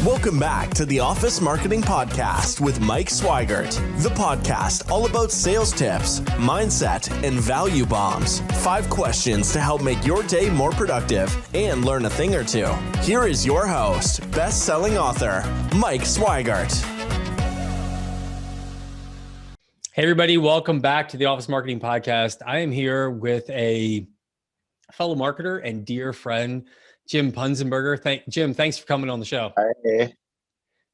Welcome back to the Office Marketing Podcast with Mike Sweigart, the podcast all about sales tips, mindset, and value bombs. 5 questions to help make your day more productive and learn a thing or two. Here is your host, best-selling author, Mike Sweigart. Hey, everybody. Welcome back to the Office Marketing Podcast. I am here with a fellow marketer and dear friend, Jim Punzenberger. Jim, thanks for coming on the show. Hey.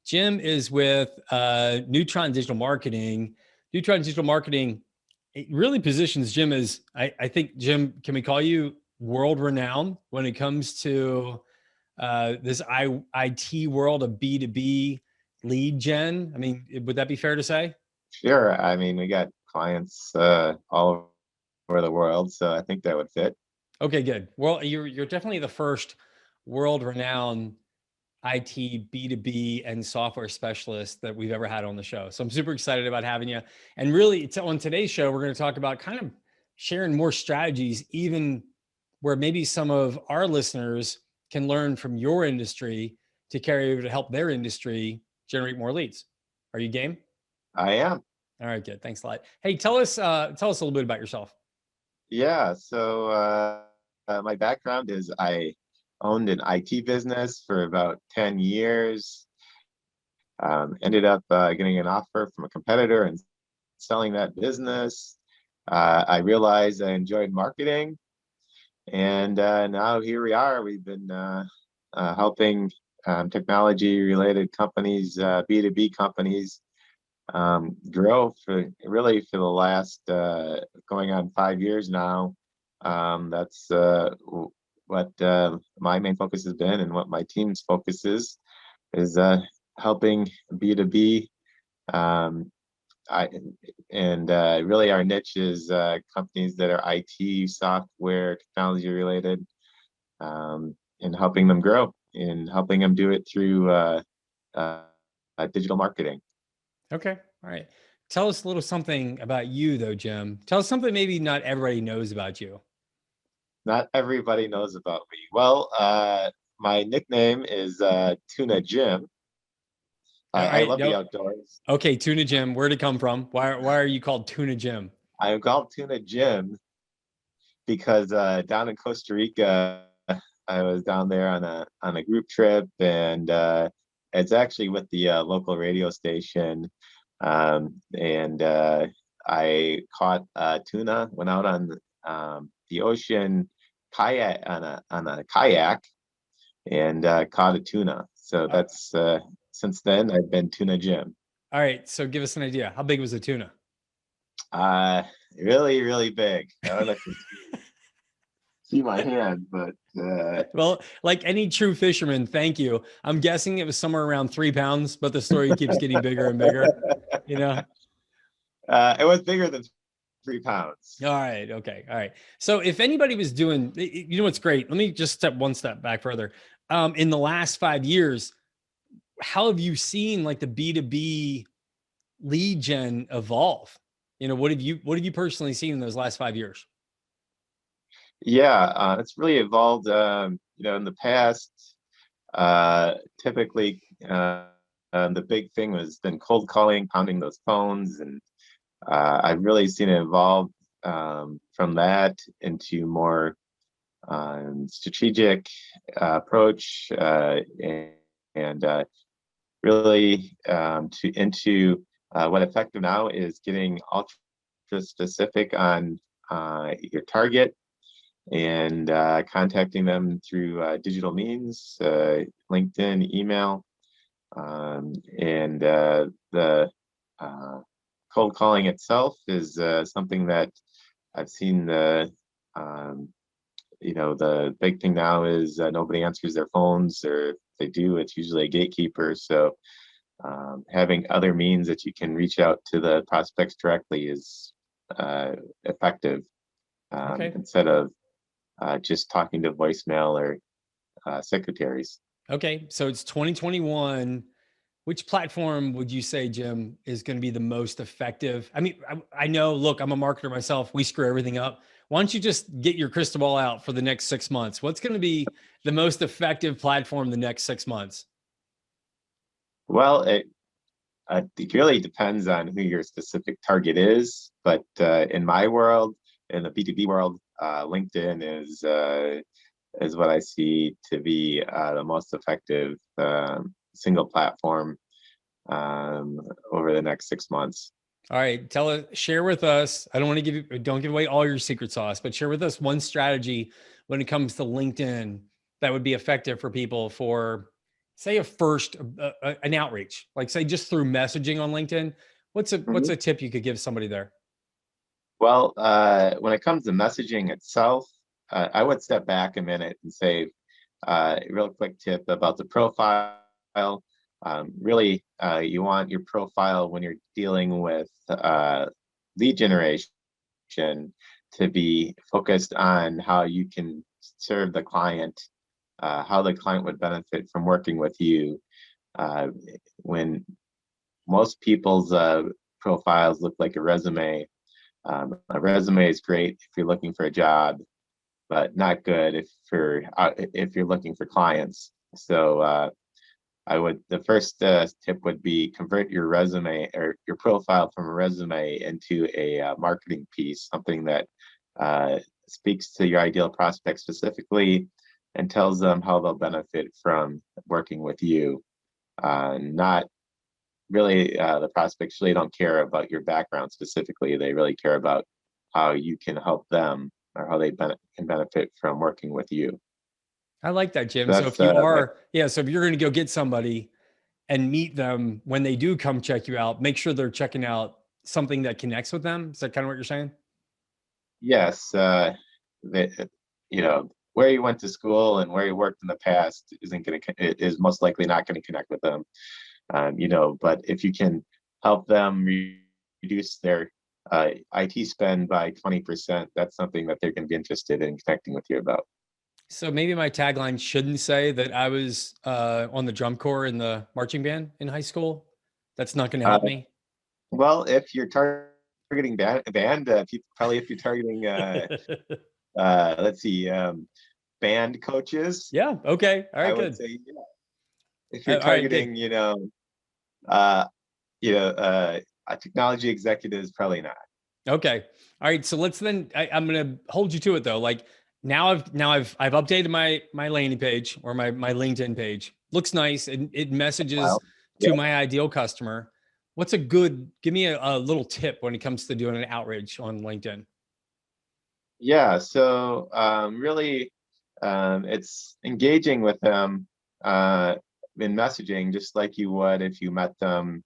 Jim is with Neutron Digital Marketing. Neutron Digital Marketing, it really positions Jim as, I think, Jim, can we call you world-renowned when it comes to this IT world of B2B lead gen? I mean, would that be fair to say? Sure. I mean, we got clients all over the world, so I think that would fit. Okay, good. Well, you're definitely the first world-renowned IT B2B and software specialist that we've ever had on the show. So I'm super excited about having you. And really, on today's show, we're going to talk about kind of sharing more strategies, even where maybe some of our listeners can learn from your industry to carry over to help their industry generate more leads. Are you game? I am. All right, good. Thanks a lot. Hey, tell us a little bit about yourself. Yeah. So my background is I owned an IT business for about 10 years. Ended up getting an offer from a competitor and selling that business. I realized I enjoyed marketing. And now here we are. We've been helping technology-related companies, B2B companies, grow for the last going on 5 years now. That's what my main focus has been, and what my team's focus is helping B2B. Really our niche is companies that are IT, software, technology related, and helping them grow and helping them do it through digital marketing. Okay. All right. Tell us a little something about you though, Jim. Tell us something maybe not everybody knows about you. Not everybody knows about me. Well, my nickname is Tuna Jim. I love the outdoors. Okay, Tuna Jim. Where'd it come from? Why are you called Tuna Jim? I'm called Tuna Jim because down in Costa Rica, I was down there on a group trip, and it's actually with the local radio station. And I caught tuna, went out on the ocean kayak on a kayak, and caught a tuna. So that's since then I've been Tuna Jim. All right, so give us an idea. How big was the tuna? Really, really big. I don't know if you see my hand, but well, like any true fisherman, thank you. I'm guessing it was somewhere around 3 pounds, but the story keeps getting bigger and bigger. You know, it was bigger than 3 pounds. All right. Okay. All right. So if anybody was doing, you know, what's great. Let me just step one step back further. In the last 5 years, how have you seen like the B2B lead gen evolve? You know, what have you personally seen in those last 5 years? Yeah, it's really evolved. In the past, typically, the big thing was been cold calling, pounding those phones, and I've really seen it evolve from that into more strategic approach, and really into what effective now is getting ultra specific on your target, and contacting them through digital means, LinkedIn, email, and the cold calling itself is something that I've seen. The big thing now is nobody answers their phones, or if they do, it's usually a gatekeeper. So having other means that you can reach out to the prospects directly is effective, instead of just talking to voicemail or secretaries. Okay, so it's 2021. Which platform would you say, Jim, is going to be the most effective? I mean, I know, look, I'm a marketer myself. We screw everything up. Why don't you just get your crystal ball out for the next 6 months? What's going to be the most effective platform the next 6 months? Well, it really depends on who your specific target is, but in my world, in the B2B world, LinkedIn is what I see to be the most effective single platform over the next 6 months. All right, share with us. I don't want to don't give away all your secret sauce, but share with us one strategy when it comes to LinkedIn that would be effective for people for, say, an outreach, like say just through messaging on LinkedIn. What's a tip you could give somebody there? Well, when it comes to messaging itself, I would step back a minute and say, a real quick tip about the profile. Really, you want your profile when you're dealing with lead generation to be focused on how you can serve the client, how the client would benefit from working with you. When most people's profiles look like a resume, a resume is great if you're looking for a job, but not good if you're looking for clients. So the first tip would be convert your resume or your profile from a resume into a marketing piece, something that speaks to your ideal prospect specifically and tells them how they'll benefit from working with you. Not really, the prospects really don't care about your background specifically. They really care about how you can help them or how they can benefit from working with you. I like that, Jim. So So if you are, so if you're going to go get somebody and meet them when they do come check you out, make sure they're checking out something that connects with them. Is that kind of what you're saying? yes, where you went to school and where you worked in the past is most likely not going to connect with them. But if you can help them reduce their IT spend by 20%, that's something that they're going to be interested in connecting with you about. So maybe my tagline shouldn't say that I was on the drum corps in the marching band in high school. That's not going to help me. Well, if you're targeting band, probably if you're targeting, let's see, band coaches. Yeah. Okay. All right. I would Good. say, yeah. If you're All right, targeting, technology executives, probably not. Okay. All right. So let's I'm going to hold you to it though. Like now I've updated my landing page or my LinkedIn page. Looks nice and it messages to my ideal customer. Give me a little tip when it comes to doing an outreach on LinkedIn. Yeah. So really, it's engaging with them in messaging, just like you would if you met them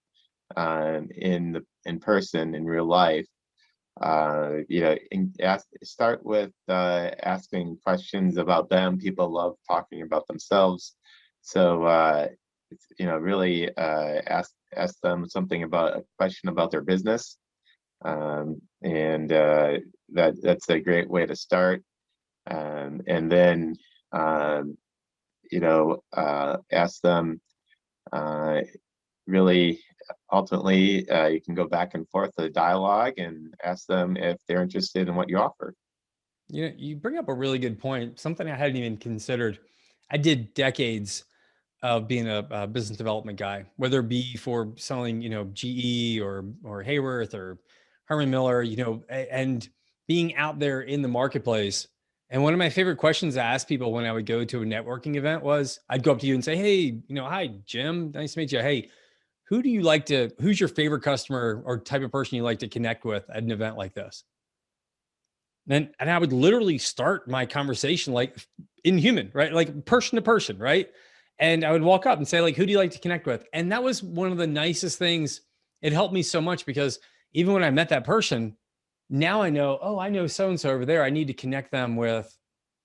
in person in real life. Start with asking questions about them. People love talking about themselves, so really ask them something about a question about their business, and that's a great way to start. And then ask them. Really, ultimately, you can go back and forth the dialogue and ask them if they're interested in what you offer. You bring up a really good point, something I hadn't even considered. I did decades of being a business development guy, whether it be for selling, GE or Hayworth or Herman Miller, and being out there in the marketplace. And one of my favorite questions to ask people when I would go to a networking event was, I'd go up to you and say, "Hey, hi, Jim, nice to meet you. Hey, who's your favorite customer or type of person you like to connect with at an event like this?" And I would literally start my conversation like inhuman, right? Like person to person, right? And I would walk up and say, like, who do you like to connect with? And that was one of the nicest things. It helped me so much because even when I met that person, now I know, oh, I know so-and-so over there. I need to connect them with,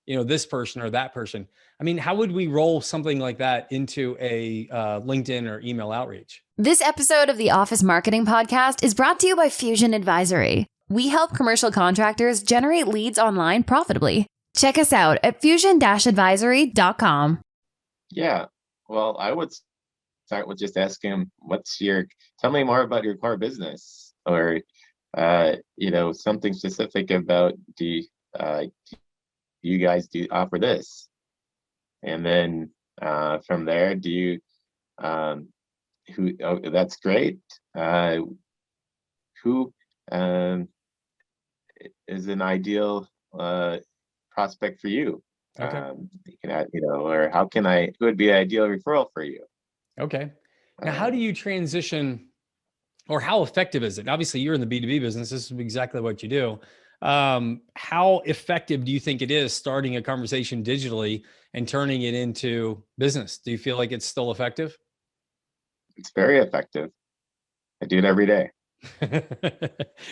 this person or that person. I mean, how would we roll something like that into a LinkedIn or email outreach? This episode of the Office Marketing Podcast is brought to you by Fusion Advisory. We help commercial contractors generate leads online profitably. Check us out at fusion-advisory.com. Yeah, well, I would start with just asking them, tell me more about your core business, or, something specific about, do you guys offer this? And then from there, do you That's great. Who is an ideal prospect for you? Okay. You can add, or who would be an ideal referral for you? Okay. Now, how do you transition, or how effective is it? Obviously, you're in the B2B business. This is exactly what you do. How effective do you think it is starting a conversation digitally and turning it into business? Do you feel like it's still effective? It's very effective. I do it every day.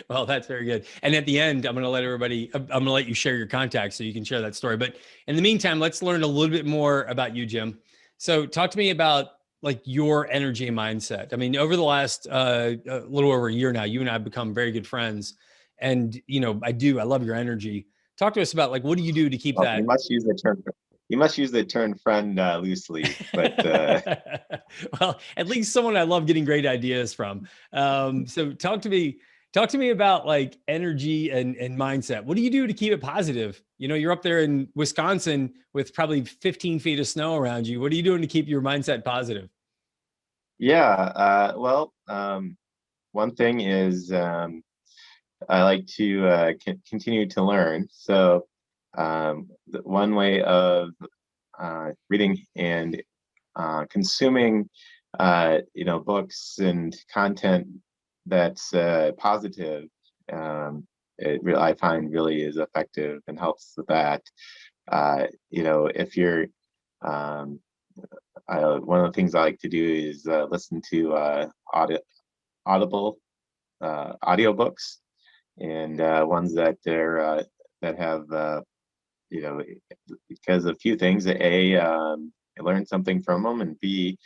Well, that's very good. And at the end, I'm going to let you share your contacts so you can share that story. But in the meantime, let's learn a little bit more about you, Jim. So talk to me about like your energy and mindset. I mean, over the last a little over a year now, you and I have become very good friends. And, I love your energy. Talk to us about like, what do you do to keep Well, that? you must use the term friend loosely, but Well, at least someone I love getting great ideas from. So talk to me about like energy and mindset. What do you do to keep it positive? You're up there in Wisconsin with probably 15 feet of snow around you. What are you doing to keep your mindset positive? yeah. Well, one thing is I like to continue to learn. So one way of reading and consuming, books and content that's positive, I find really is effective and helps with that. If you're, um, one of the things I like to do is listen to Audible audiobooks, and ones that have because a few things. I learned something from them, and B,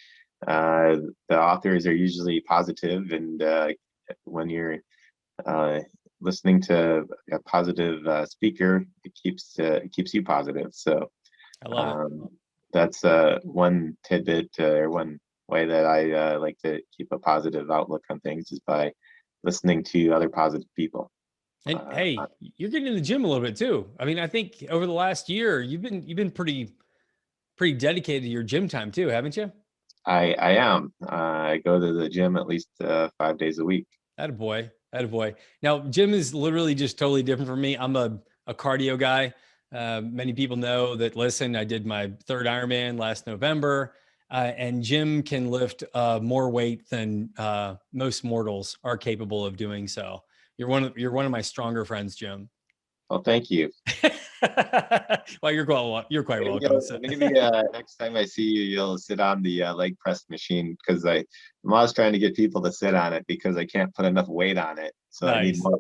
the authors are usually positive, and when you're uh, listening to a positive speaker, it keeps you positive. So I love it. um, that's one tidbit or one way that I like to keep a positive outlook on things, is by listening to other positive people. And hey, you're getting in the gym a little bit too. I mean, I think over the last year, you've been pretty dedicated to your gym time too, haven't you? I am. I go to the gym at least 5 days a week. Attaboy. Attaboy. Now, gym is literally just totally different for me. I'm a cardio guy. Many people know that, listen, I did my third Ironman last November, and gym can lift more weight than most mortals are capable of doing so. You're one of my stronger friends, Jim. Well, thank you. Well, you're quite Maybe, welcome. So, next time I see you, you'll sit on the leg press machine, because I'm always trying to get people to sit on it because I can't put enough weight on it. So I need nice. more.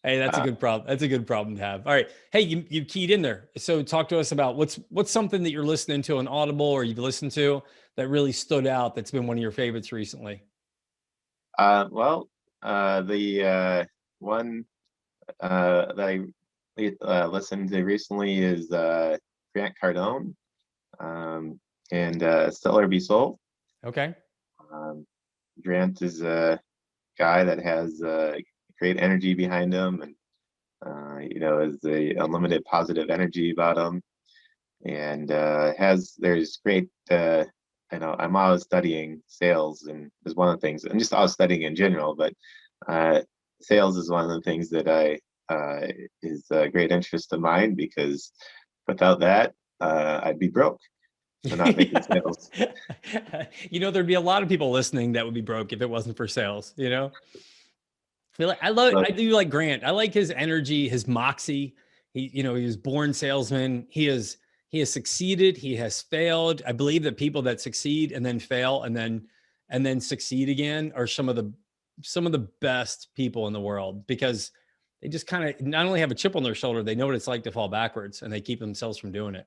Hey, that's a Uh, good problem. That's a good problem to have. All right. Hey, you keyed in there. So talk to us about what's something that you're listening to on Audible or you've listened to that really stood out that's been one of your favorites recently. well, the one that I listened to recently is Grant Cardone, and Stellar Be Sold. Okay. Um, Grant is a guy that has great energy behind him, and is the unlimited positive energy about him, and there's great. I'm always studying sales, and is one of the things. I'm just always studying in general, but uh, sales is one of the things that I is a great interest of mine, because without that, I'd be broke for not making sales. There'd be a lot of people listening that would be broke if it wasn't for sales. I So, do like Grant. I like his energy, his moxie. He was born salesman. He has succeeded. He has failed. I believe that people that succeed and then fail and then succeed again are some of the best people in the world, because they just kind of not only have a chip on their shoulder, they know what it's like to fall backwards, and they keep themselves from doing it.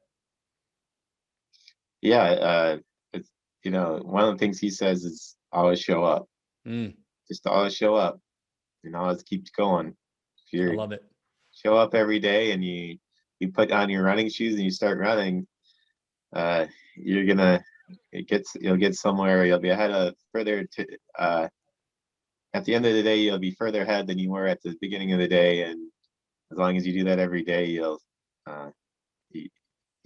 yeah, it's one of the things he says is always show up. Mm, Just always show up, and always keep going. If I you love it. show up every day, and you put on your running shoes and you start running, you're gonna you'll get somewhere. You'll be ahead of further to at the end of the day, you'll be further ahead than you were at the beginning of the day. And as long as you do that every day, you'll uh, e-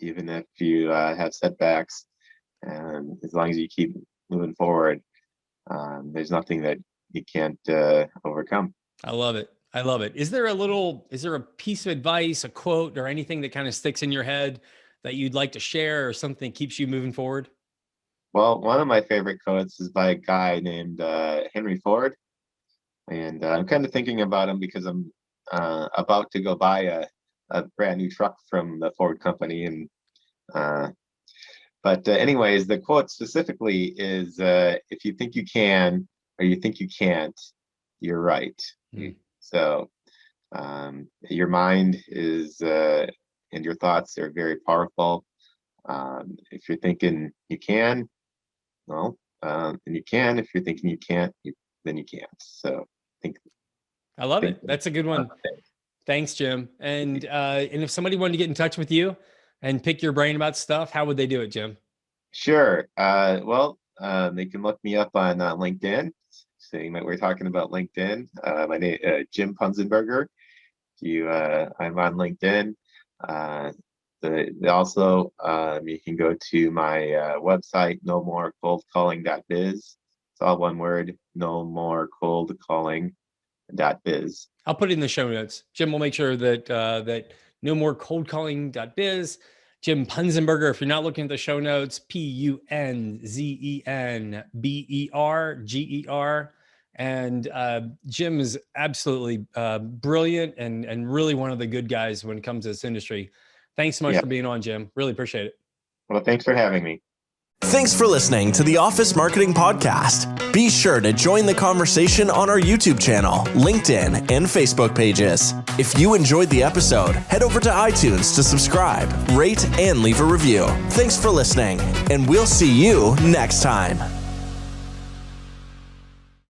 even if you have setbacks, and as long as you keep moving forward, There's nothing that you can't overcome. I love it. I love it. Is there a piece of advice, a quote, or anything that kind of sticks in your head that you'd like to share, or something that keeps you moving forward? Well, one of my favorite quotes is by a guy named Henry Ford. And I'm kind of thinking about him because I'm about to go buy a brand new truck from the Ford company. But anyways, the quote specifically is, if you think you can or you think you can't, you're right. So your mind is and your thoughts are very powerful. If you're thinking you can, well, then you can. If you're thinking you can't, then you can't. So I love it. That's a good one. Thanks, Jim. And if somebody wanted to get in touch with you and pick your brain about stuff, how would they do it, Jim? Sure. Well, they can look me up on LinkedIn. Saying that we're talking about LinkedIn. My name Jim Punzenberger. I'm on LinkedIn. Also, you can go to my website, nomorecoldcalling.biz. It's all one word, nomorecoldcalling.biz. I'll put it in the show notes. Jim will make sure that nomorecoldcalling.biz. Jim Punzenberger, if you're not looking at the show notes, Punzenberger. And Jim is absolutely brilliant and really one of the good guys when it comes to this industry. Thanks so much for being on, Jim. Really appreciate it. Well, thanks for having me. Thanks for listening to the Office Marketing Podcast. Be sure to join the conversation on our YouTube channel, LinkedIn, and Facebook pages. If you enjoyed the episode, head over to iTunes to subscribe, rate, and leave a review. Thanks for listening, and we'll see you next time.